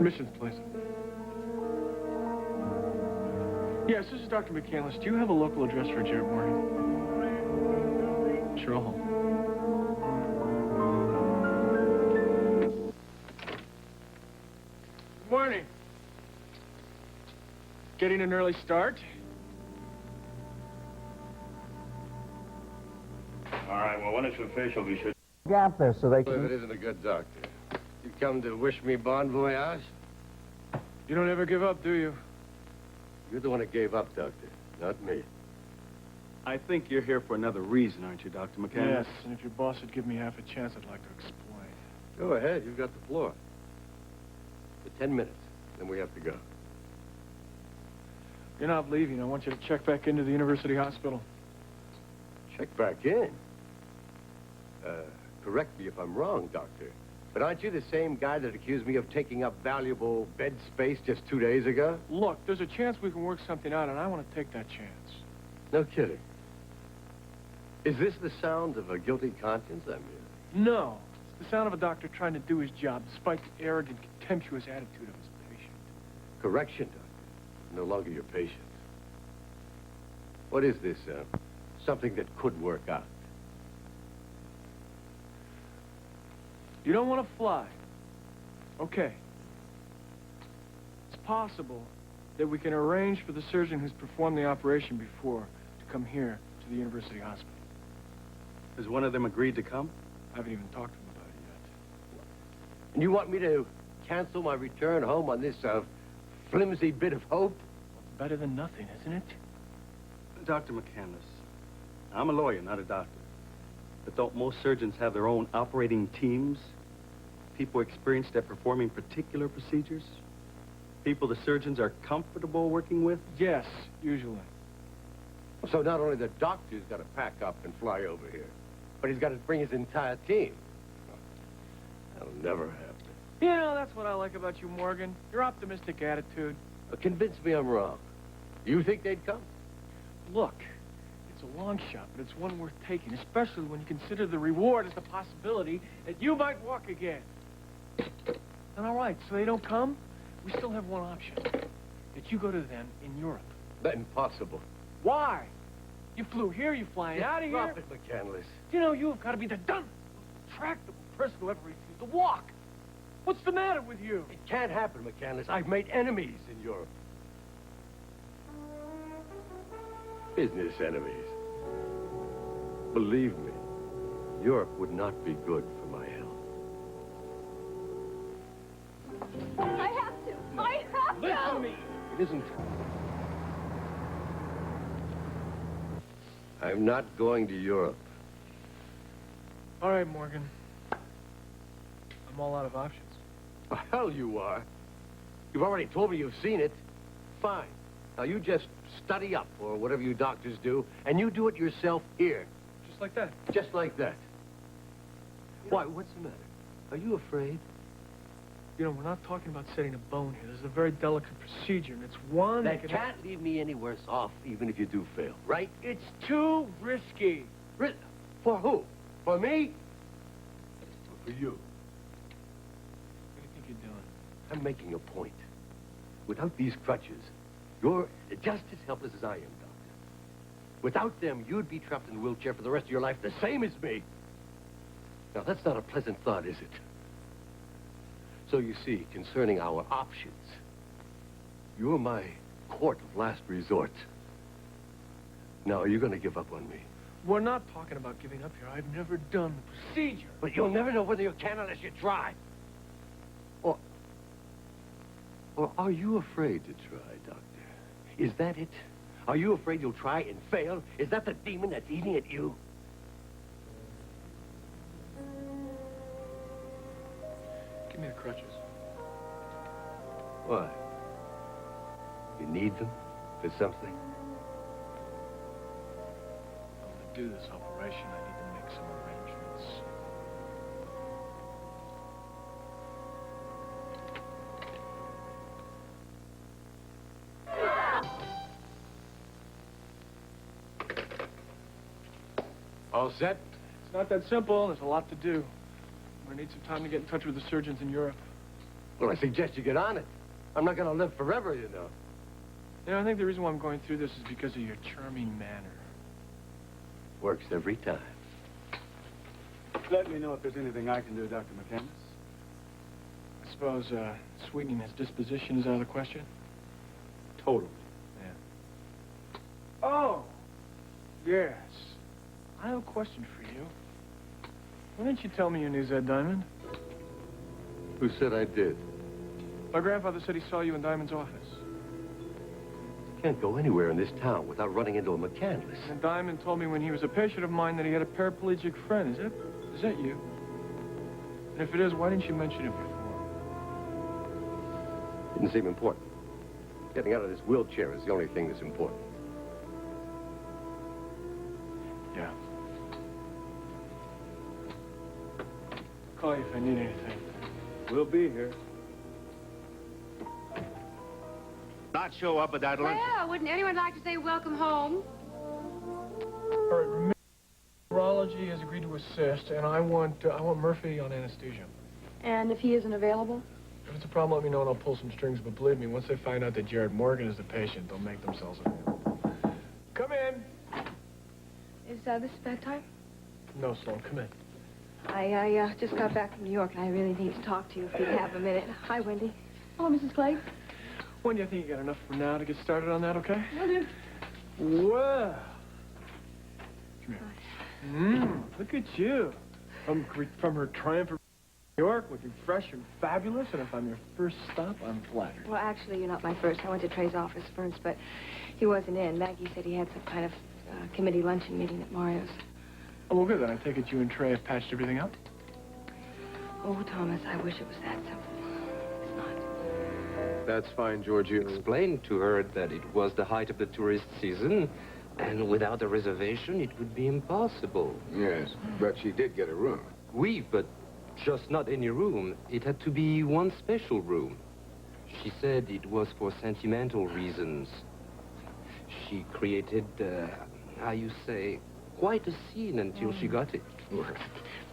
Missions, please. Yes, this is Dr. McCandless. Do you have a local address for Jared Morgan? Sure, I'll hold. Good morning. Getting an early start? All right, well, when it's official, we should... Gap there so they Well, can... if it isn't a good doctor. You come to wish me bon voyage? You don't ever give up, do you? You're the one that gave up, doctor, not me. I think you're here for another reason, aren't you, Dr. McCandless? Yes, and if your boss would give me half a chance, I'd like to explain. Go ahead, you've got the floor. For 10 minutes, then we have to go. You're not leaving. I want you to check back into the University Hospital. Check back in. Correct me if I'm wrong, doctor. But aren't you the same guy that accused me of taking up valuable bed space just 2 days ago? Look, there's a chance we can work something out, and I want to take that chance. No kidding. Is this the sound of a guilty conscience? I mean... No. It's the sound of a doctor trying to do his job, despite the arrogant, contemptuous attitude of his patient. Correction, doctor. No longer your patient. What is this, something that could work out? You don't want to fly. Okay. It's possible that we can arrange for the surgeon who's performed the operation before to come here to the University Hospital. Has one of them agreed to come? I haven't even talked to him about it yet. And you want me to cancel my return home on this, flimsy bit of hope? Well, it's better than nothing, isn't it? Dr. McCandless, I'm a lawyer, not a doctor. But don't most surgeons have their own operating teams? People experienced at performing particular procedures? People the surgeons are comfortable working with? Yes, usually. So not only the doctor's got to pack up and fly over here, but he's got to bring his entire team. That'll never happen. You know, that's what I like about you, Morgan. Your optimistic attitude. Convince me I'm wrong. You think they'd come? Look, it's a long shot, but it's one worth taking, especially when you consider the reward as the possibility that you might walk again. And all right, so they don't come? We still have one option. That you go to them in Europe. That's impossible. Why? You flew here, you flying out of here? Drop it, McCandless. You know, you've got to be the most tractable person who ever refused to walk. What's the matter with you? It can't happen, McCandless. I've made enemies in Europe. Business enemies. Believe me, Europe would not be good for my health. I have to. I have to. Listen to me. It isn't. I'm not going to Europe. All right, Morgan. I'm all out of options. The hell you are. You've already told me you've seen it. Fine. Now you just study up, or whatever you doctors do, and you do it yourself here. Just like that. Just like that. Why, what's the matter? Are you afraid? You know, we're not talking about setting a bone here. This is a very delicate procedure, and it's one That can can't leave me any worse off, even if you do fail, right? It's too risky. For who? For me? Or for you? What do you think you're doing? I'm making a point. Without these crutches, you're just as helpless as I am, Doctor. Without them, you'd be trapped in a wheelchair for the rest of your life, the same as me. Now, that's not a pleasant thought, is it? So you see, concerning our options, you're my court of last resort. Now, are you going to give up on me? We're not talking about giving up here. I've never done the procedure. But you'll never know whether you can unless you try. Or are you afraid to try, Doctor? Is that it? Are you afraid you'll try and fail? Is that the demon that's eating at you? Give me the crutches. Why? You need them for something? I want to do this operation. I need to make some arrangements. All set? It's not that simple. There's a lot to do. I'm going to need some time to get in touch with the surgeons in Europe. Well, I suggest you get on it. I'm not going to live forever, you know. You know, I think the reason why I'm going through this is because of your charming manner. Works every time. Let me know if there's anything I can do, Dr. McCandless. I suppose, sweetening his disposition is out of the question? Totally. Yeah. Oh! Yes. I have a question for you. Why didn't you tell me you knew Zed Diamond? Who said I did? My grandfather said he saw you in Diamond's office. Can't go anywhere in this town without running into a McCandless. And Diamond told me when he was a patient of mine that he had a paraplegic friend. Is that you? And if it is, why didn't you mention it before? Didn't seem important. Getting out of this wheelchair is the only thing that's important. Yeah. I'll call you if I need anything. We'll be here. Not show up at that lunch. Well, wouldn't anyone like to say welcome home? All right, remember, neurology has agreed to assist, and I want Murphy on anesthesia. And if he isn't available? If it's a problem, let me know and I'll pull some strings, but believe me, once they find out that Jared Morgan is the patient, they'll make themselves available. Come in. Is this bedtime? No, Sloane, come in. I just got back from New York, and I really need to talk to you if you have a minute. Hi, Wendy. Oh, Mrs. Clegg. Wendy, I think you got enough for now to get started on that, okay? Will do. Well. Come here. Look at you. From her triumph in New York, looking fresh and fabulous, and if I'm your first stop, I'm flattered. Well, actually, you're not my first. I went to Trey's office first, but he wasn't in. Maggie said he had some kind of committee luncheon meeting at Mario's. Oh, well, good. Then I take it you and Trey have patched everything up? Oh, Thomas, I wish it was that simple. It's not. That's fine, George. You explained to her that it was the height of the tourist season, and without a reservation, it would be impossible. Yes, but she did get a room. Oui, but just not any room. It had to be one special room. She said it was for sentimental reasons. She created, how you say, quite a scene until she got it. Well,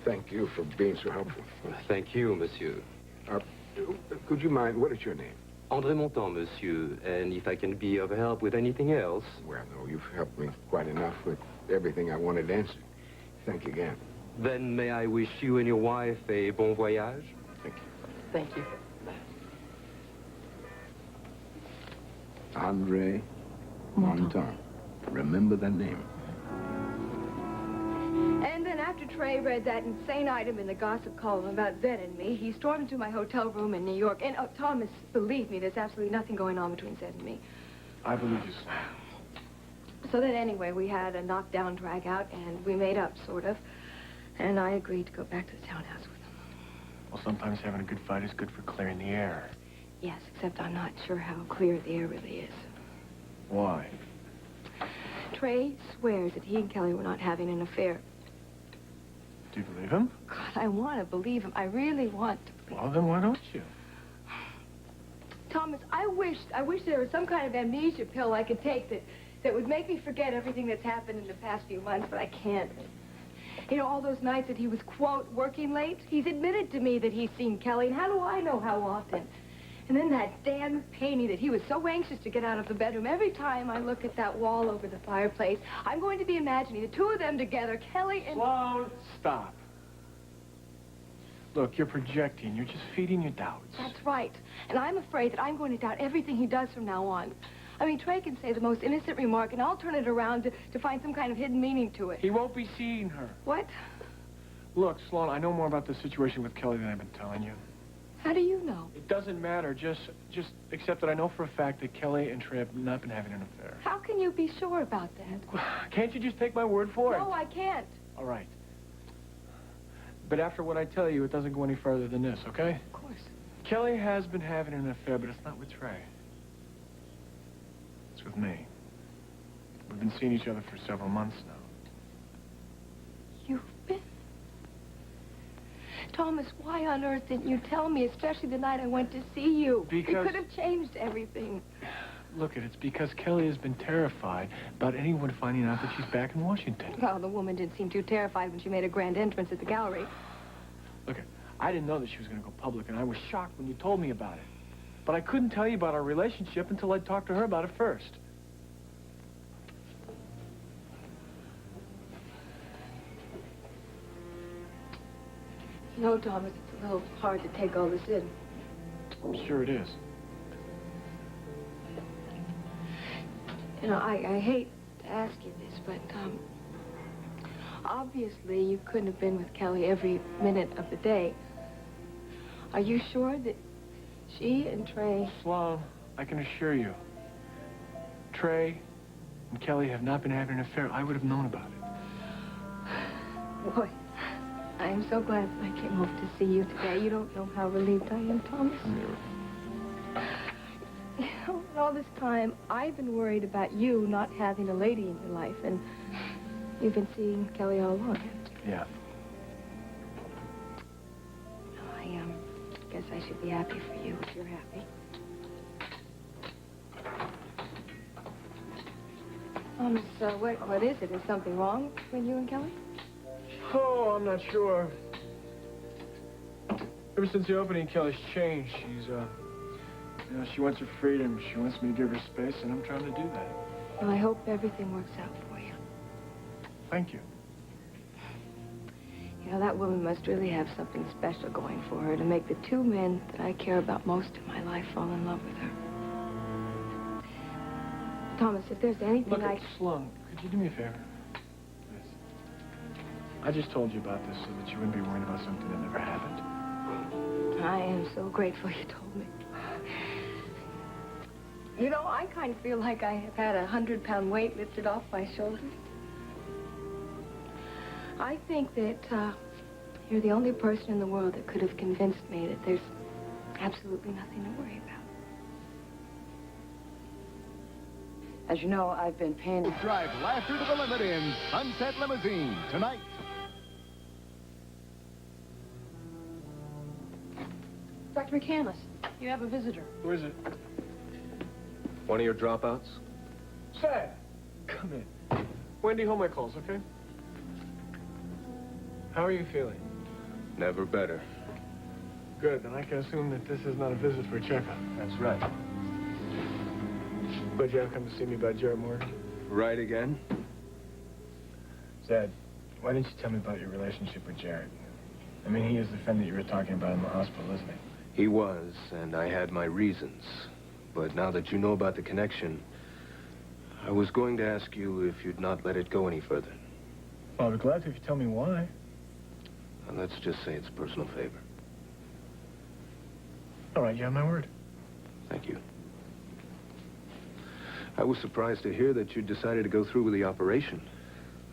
thank you for being so helpful. Thank you, monsieur. Could you mind, what is your name? André Montant, monsieur, and if I can be of help with anything else... Well, no, you've helped me quite enough with everything I wanted answered. Thank you again. Then may I wish you and your wife a bon voyage? Thank you. Thank you. André Montan. Remember that name. And then after Trey read that insane item in the gossip column about Zed and me, he stormed into my hotel room in New York. And, Thomas, believe me, there's absolutely nothing going on between Zed and me. I believe you, Sloane. So then, anyway, we had a knockdown drag-out, and we made up, sort of. And I agreed to go back to the townhouse with him. Well, sometimes having a good fight is good for clearing the air. Yes, except I'm not sure how clear the air really is. Why? Trey swears that he and Kelly were not having an affair. Do you believe him? God, I want to believe him. I really want to believe him. Well, then why don't you? Thomas, I wish there was some kind of amnesia pill I could take that would make me forget everything that's happened in the past few months, but I can't. You know, all those nights that he was, quote, working late, he's admitted to me that he's seen Kelly, and how do I know how often? And then that damn painting that he was so anxious to get out of the bedroom. Every time I look at that wall over the fireplace, I'm going to be imagining the two of them together, Kelly and... Sloane, stop. Look, you're projecting. You're just feeding your doubts. That's right. And I'm afraid that I'm going to doubt everything he does from now on. I mean, Trey can say the most innocent remark, and I'll turn it around to find some kind of hidden meaning to it. He won't be seeing her. What? Look, Sloane, I know more about the situation with Kelly than I've been telling you. How do you know? It doesn't matter. Just accept that I know for a fact that Kelly and Trey have not been having an affair. How can you be sure about that? Can't you just take my word for it? No, I can't. All right. But after what I tell you, it doesn't go any further than this, okay? Of course. Kelly has been having an affair, but it's not with Trey. It's with me. We've been seeing each other for several months now. You've been? Thomas, why on earth didn't you tell me, especially the night I went to see you? Because... It could have changed everything. Look, it's because Kelly has been terrified about anyone finding out that she's back in Washington. Well, the woman didn't seem too terrified when she made a grand entrance at the gallery. Look, I didn't know that she was going to go public, and I was shocked when you told me about it. But I couldn't tell you about our relationship until I'd talked to her about it first. You know, Thomas, it's a little hard to take all this in. I'm sure it is. You know, I hate to ask you this, but, obviously you couldn't have been with Kelly every minute of the day. Are you sure that she and Trey... Sloane, I can assure you, Trey and Kelly have not been having an affair. I would have known about it. Boy, I am so glad that I came over to see you today. You don't know how relieved I am, Thomas. You know, all this time, I've been worried about you not having a lady in your life, and you've been seeing Kelly all along, haven't you? Yeah. I guess I should be happy for you if you're happy. Miss, what is it? Is something wrong between you and Kelly? Oh, I'm not sure. Ever since the opening, Kelly's changed. She's, you know, she wants her freedom. She wants me to give her space, and I'm trying to do that. Well, I hope everything works out for you. Thank you. You know, that woman must really have something special going for her to make the two men that I care about most in my life fall in love with her. Thomas, if there's anything Look, Sloane, could you do me a favor? Yes. I just told you about this so that you wouldn't be worried about something that never happened. I am so grateful you told me. You know, I kind of feel like I have had a 100-pound weight lifted off my shoulders. I think that you're the only person in the world that could have convinced me that there's absolutely nothing to worry about. As you know, I've been paying... Drive laughter to the limit in Sunset Limousine tonight. Dr. McCandless, you have a visitor. Who is it? One of your dropouts? Say, come in. Wendy, hold my calls, okay? How are you feeling? Never better. Good, then I can assume that this is not a visit for a checkup. That's right. But you have come to see me about Jared Morgan? Right again? Zed, why didn't you tell me about your relationship with Jared? I mean, he is the friend that you were talking about in the hospital, isn't he? He was, and I had my reasons. But now that you know about the connection, I was going to ask you if you'd not let it go any further. Well, I'll be glad to if you tell me why. And let's just say it's a personal favor. All right, you have my word. Thank you. I was surprised to hear that you decided to go through with the operation.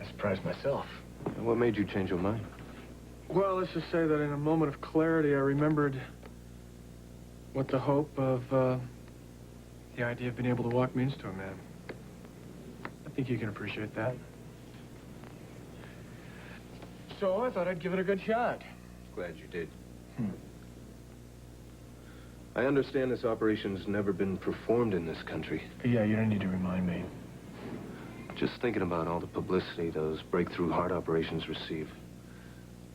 I surprised myself. And what made you change your mind? Well, let's just say that in a moment of clarity, I remembered what the hope of the idea of being able to walk means to a man. I think you can appreciate that. So I thought I'd give it a good shot. Glad you did. I understand this operation's never been performed in this country. Yeah, you don't need to remind me. Just thinking about all the publicity those breakthrough heart operations receive.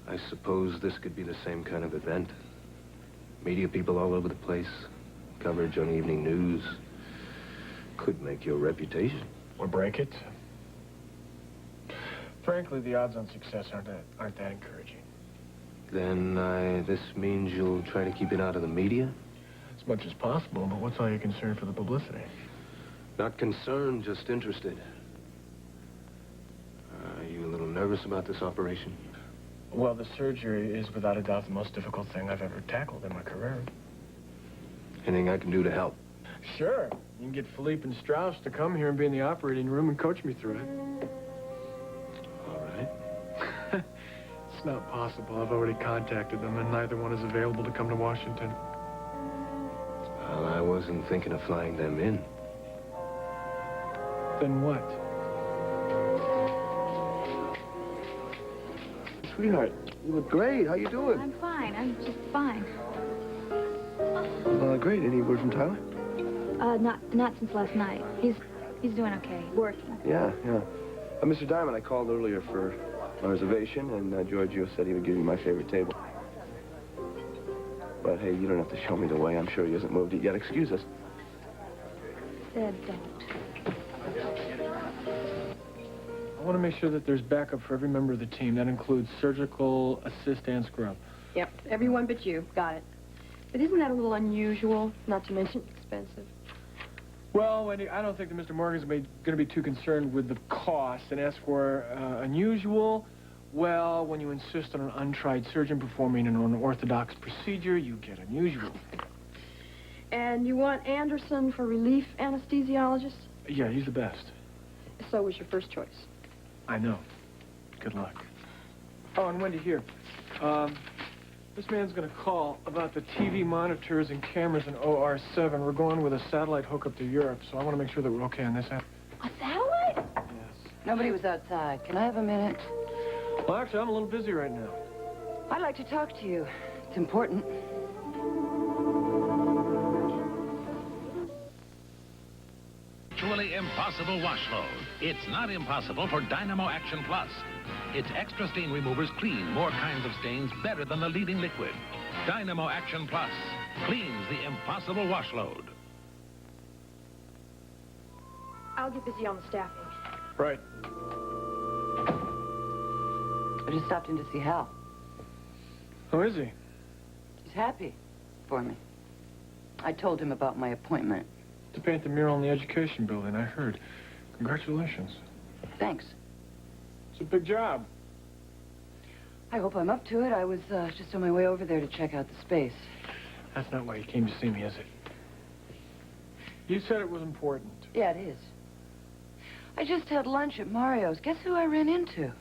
I suppose this could be the same kind of event. Media people all over the place. Coverage on evening news. Could make your reputation. Or break it. Frankly, the odds on success aren't that encouraging. Then this means you'll try to keep it out of the media? As much as possible, but what's all your concern for the publicity? Not concerned, just interested. Are you a little nervous about this operation? Well, the surgery is without a doubt the most difficult thing I've ever tackled in my career. Anything I can do to help? Sure. You can get Philippe and Strauss to come here and be in the operating room and coach me through it. All right. It's not possible. I've already contacted them, and neither one is available to come to Washington. Well, I wasn't thinking of flying them in. Then what? Sweetheart, you look great. How you doing? I'm fine. I'm just fine. Great. Any word from Tyler? Not since last night. He's doing okay. Working. Yeah. Mr. Diamond, I called earlier for my reservation, and Giorgio said he would give me my favorite table. But, hey, you don't have to show me the way. I'm sure he hasn't moved it yet. Excuse us. Ed, don't. I want to make sure that there's backup for every member of the team. That includes surgical, assist, and scrub. Yep, everyone but you. Got it. But isn't that a little unusual, not to mention expensive? Well, Wendy, I don't think that Mr. Morgan's going to be too concerned with the cost. And as for unusual, well, when you insist on an untried surgeon performing an unorthodox procedure, you get unusual. And you want Anderson for relief anesthesiologist? Yeah, he's the best. So was your first choice. I know. Good luck. Oh, and Wendy, here. This man's going to call about the TV monitors and cameras in OR7. We're going with a satellite hookup to Europe, so I want to make sure that we're okay on this end. A satellite? Yes. Nobody was outside. Can I have a minute? Well, actually, I'm a little busy right now. I'd like to talk to you. It's important. Virtually impossible wash load. It's not impossible for Dynamo Action Plus. Its extra stain removers clean more kinds of stains better than the leading liquid. Dynamo Action Plus cleans the impossible wash load. I'll get busy on the staffing. Right. I just stopped in to see Hal. How is he? He's happy for me. I told him about my appointment. To paint the mural in the education building, I heard. Congratulations. Thanks. It's a big job. I hope I'm up to it. I was just on my way over there to check out the space. That's not why you came to see me, is it? You said it was important. Yeah, it is. I just had lunch at Mario's. Guess who I ran into?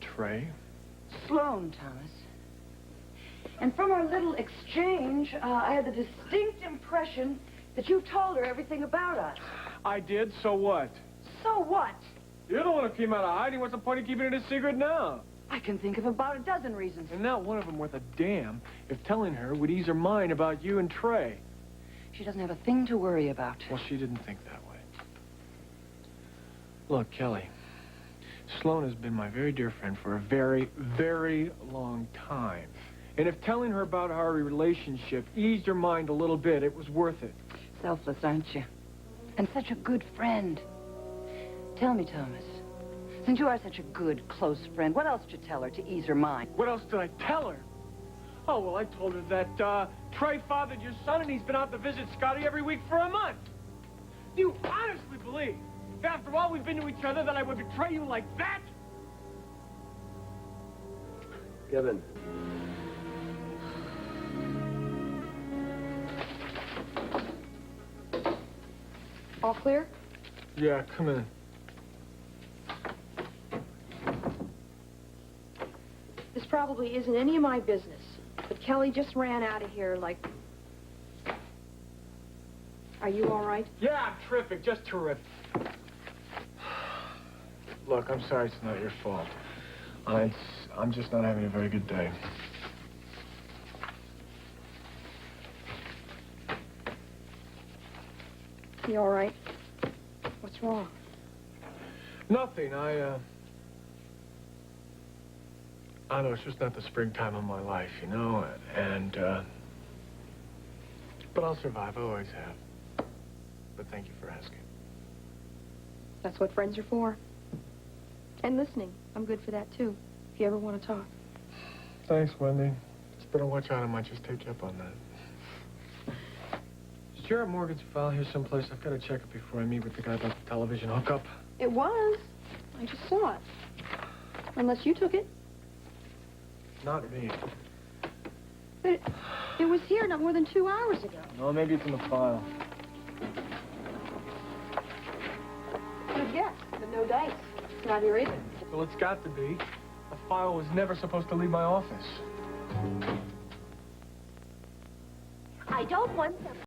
Trey? Sloane, Thomas. And from our little exchange, I had the distinct impression that you told her everything about us. I did, so what? So what? You're the one who came out of hiding. What's the point of keeping it a secret now? I can think of about a dozen reasons. And not one of them worth a damn if telling her would ease her mind about you and Trey. She doesn't have a thing to worry about. Well, she didn't think that way. Look, Kelly, Sloane has been my very dear friend for a very, very long time. And if telling her about our relationship eased her mind a little bit, it was worth it. Selfless, aren't you? And such a good friend. Tell me, Thomas, since you are such a good, close friend, what else did you tell her to ease her mind? What else did I tell her? Oh, well, I told her that Trey fathered your son and he's been out to visit Scotty every week for a month. Do you honestly believe, after all we've been to each other, that I would betray you like that? Kevin. All clear? Yeah, come in. This probably isn't any of my business, but Kelly just ran out of here like... Are you all right? Yeah, I'm terrific, just terrific. Look, I'm sorry it's not your fault. I'm just not having a very good day. You all right? What's wrong? Nothing, I know, it's just not the springtime of my life, you know, and, but I'll survive, I always have. But thank you for asking. That's what friends are for. And listening. I'm good for that, too, if you ever want to talk. Thanks, Wendy. Just better watch out, I might just take you up on that. Is Jared Morgan's file here someplace? I've got to check it before I meet with the guy about the television hookup. It was. I just saw it. Unless you took it. Not me. But it was here not more than 2 hours ago. No, maybe it's in the file. Good guess, but no dice. It's not here either. Well, it's got to be. The file was never supposed to leave my office. I don't want them.